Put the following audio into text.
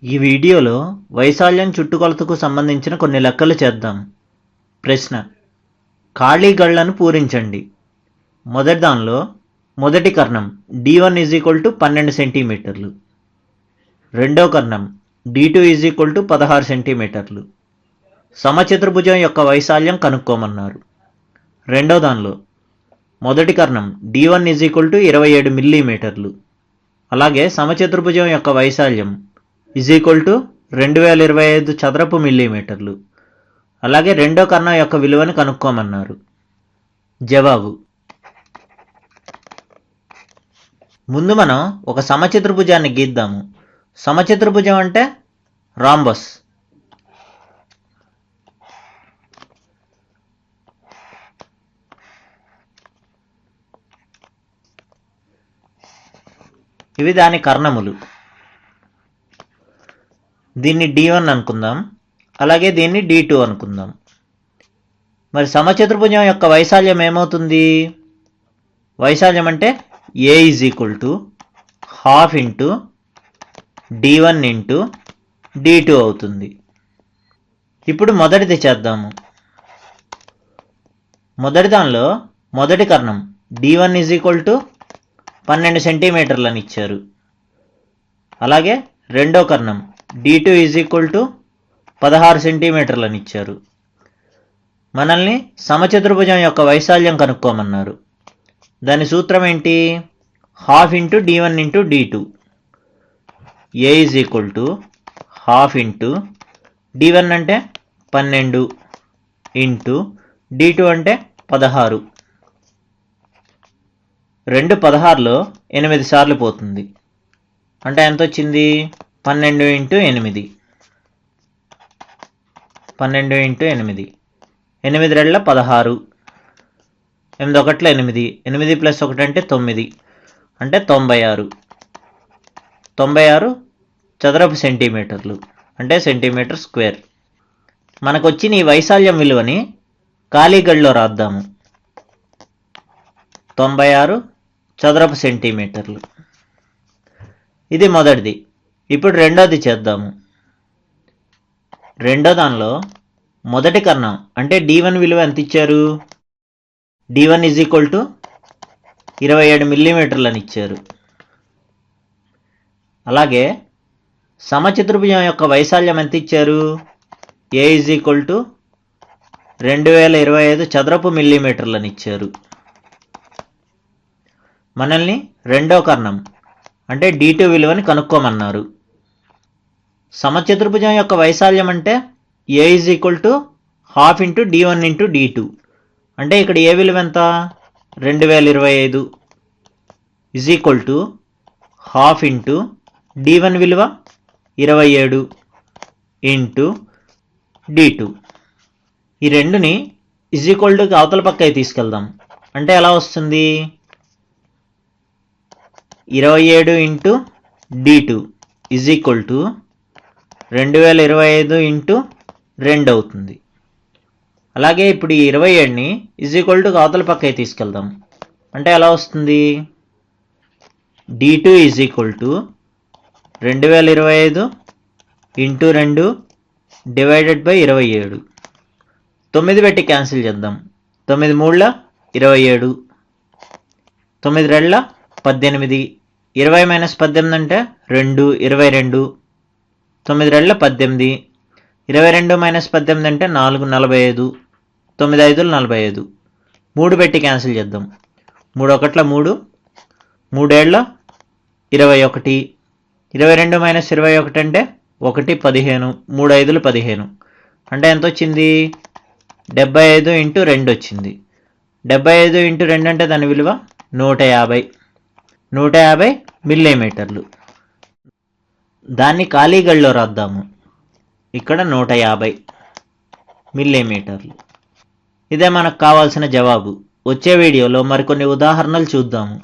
ఈ వీడియోలో వైశాల్యం చుట్టుకొలతకు సంబంధించిన కొన్ని లెక్కలు చేద్దాం. ప్రశ్న: ఖాళీ గళ్లను పూరించండి. మొదటి దానిలో మొదటి కర్ణం d1 = 12 సెంటీమీటర్లు, రెండో కర్ణం d2 = 16 సెంటీమీటర్లు. సమచతుర్భుజం యొక్క వైశాల్యం కనుక్కోమన్నారు. రెండో దానిలో మొదటి కర్ణం d1 = 27 మిల్లీమీటర్లు. అలాగే సమచతుర్భుజం యొక్క వైశాల్యం =2025 చదరపు మిల్లీమీటర్లు. అలాగే రెండో కర్ణం యొక్క విలువను కనుక్కోమన్నారు. జవాబు: ముందు మనం ఒక సమచతుర్భుజాన్ని గీద్దాము. సమచతుర్భుజం అంటే రాంబస్. ఇవి దాని కర్ణములు. దీన్ని d1 అనుకుందాం, అలాగే దీన్ని d2 అనుకుందాం. మరి సమచతుర్భుజం యొక్క వైశాల్యం ఏమవుతుంది? వైశాల్యం అంటే a = 12 × d1 × d2 అవుతుంది. ఇప్పుడు మొదటిది చేద్దాము. మొదటి దానిలో మొదటి కర్ణం d1 = 12 సెంటీమీటర్లు అని ఇచ్చారు. అలాగే రెండో కర్ణం d2 = 16 సెంటీమీటర్లు అని ఇచ్చారు. మనల్ని సమచతుర్భుజం యొక్క వైశాల్యం కనుక్కోమన్నారు. దాని సూత్రం ఏంటి? 12 × d1 × d2. a = 12 d1 అంటే 12 d2 అంటే 16. 2 16లో 8 సార్లు పోతుంది. అంటే ఎంత వచ్చింది? 12 × 8. 12 × 8. 8 రెళ్ళ 16. 8 ఒకట్ల 8. 8 + 1 అంటే 9. అంటే 96. 96 చదరపు సెంటీమీటర్లు, అంటే సెంటీమీటర్ స్క్వేర్. మనకు వచ్చిన ఈ వైశాల్యం విలువని ఖాళీ గడిలో రాద్దాము. 96 చదరపు సెంటీమీటర్లు. ఇది మొదటిది. ఇప్పుడు రెండోది చేద్దాము. రెండో దానిలో మొదటి కర్ణం అంటే d1 విలువ ఎంత ఇచ్చారు? d1 = 27 మిల్లీమీటర్లు అని ఇచ్చారు. అలాగే సమచతుర్భుజం యొక్క వైశాల్యం ఎంత ఇచ్చారు? a = 2025 చదరపు మిల్లీమీటర్లు అని ఇచ్చారు. మనల్ని రెండో కర్ణం అంటే d2 విలువని కనుక్కోమన్నారు. సమచతుర్భుజం యొక్క వైశాల్యం అంటే a = 12 × d1 × d2. అంటే ఇక్కడ ఏ విలువ ఎంత? 2025 = 12 d1 విలువ 27 × d2. ఈ రెండుని = అవతల పక్కకి తీసుకెళ్దాం. అంటే ఎలా వస్తుంది? 27 × d2 = 2025 × 2 అవుతుంది. అలాగే ఇప్పుడు ఈ 27ని = అవతల పక్కకి తీసుకెళ్దాం. అంటే ఎలా వస్తుంది? d2 = 2025 × 2 /27. 9 పెట్టి క్యాన్సిల్ చేద్దాం. 9 3 27. 9 రెళ్ళ 18. 20 - 18 అంటే 2 22. 9 రెళ్ళ 18. 22 - 18 అంటే 4 45. 9 5 45. 3 పెట్టి క్యాన్సిల్ చేద్దాం. 3 1 3. 3 ఏళ్ళ 21. 22 - 21 అంటే 1 15. 3 5 15. అంటే ఎంత వచ్చింది? 75 × 2 వచ్చింది. 75 × 2 అంటే దాని విలువ 150. 150 మిల్లీమీటర్లు. దాన్ని ఖాళీ గడిలో రాద్దాము. ఇక్కడ 150 మిల్లీమీటర్లు. ఇదే మనకు కావాల్సిన జవాబు. వచ్చే వీడియోలో మరికొన్ని ఉదాహరణలు చూద్దాము.